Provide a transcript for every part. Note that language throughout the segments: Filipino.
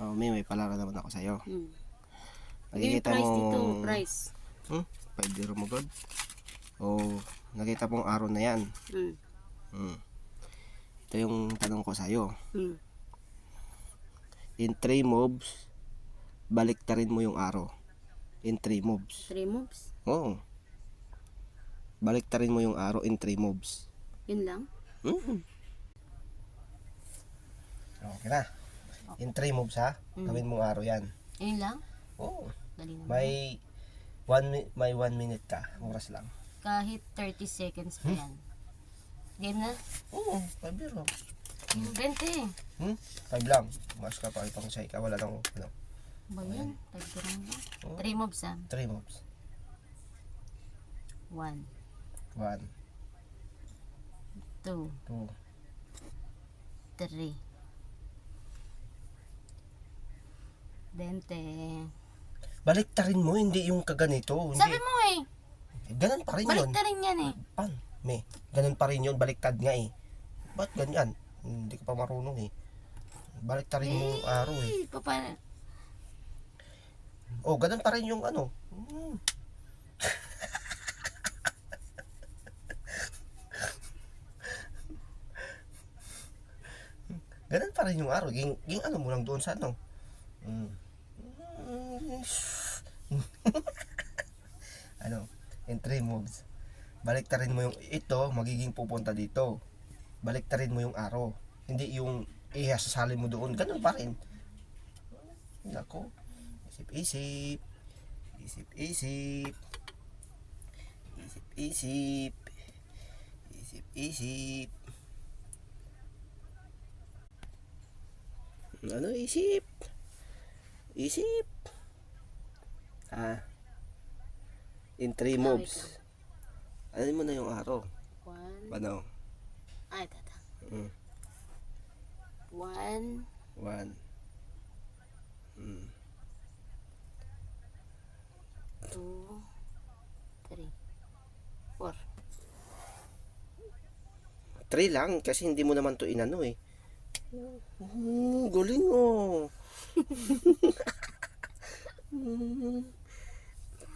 Oh, may palaro naman ako sa'yo. Yung Nakikita price mo... dito, price. 5-0 mo god. Oh, nakita mong araw na yan. Ito yung tanong ko sa'yo. In 3 moves, baliktarin mo yung araw. In 3 moves. 3 moves? Oo. Baliktarin mo yung araw in 3 moves. Yun lang? Okay na. In 3 moves ha. Gawin mong araw yan. Yun lang? Oo. Dali naman. May 1 minute ka. Oras lang. Kahit 30 seconds pa yan. Game na? Oo. 5-0. 20. 5 lang. Mas ka pa itong say ka. Wala nang ano. Ba yan? 5 lang ba? 3 moves 3 moves. 1, 1, 2, 2, 3. 20. baliktarin mo, hindi yung kaganito. Hindi. Sabi mo Ganun pa rin yun. baliktarin yan Ganun pa rin yun. Baliktad nga eh. Ba't ganyan? Hindi ka pa marunong eh. Baliktarin mo yung araw eh. Paano? Oh, ganun pa rin yung ano. Ganun pa rin yung araw. Yung ano mo lang doon sa ano. Ano, in 3 moves. Baliktarin mo yung ito, magiging pupunta dito. Baliktarin mo yung arrow. Hindi yung ihasasali mo doon. Ganun pa rin. Nako. Isip-isip. Isip-isip. Isip-isip. Isip-isip. Ano isip? Isip. In 3 moves. Ano mo na yung araw? 1. Ano? Ay, tata. 1. 1, 2, 3, 4. 3 lang kasi hindi mo naman to inano eh. Galing oh.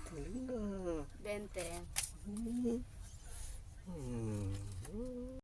Galing ah. 20.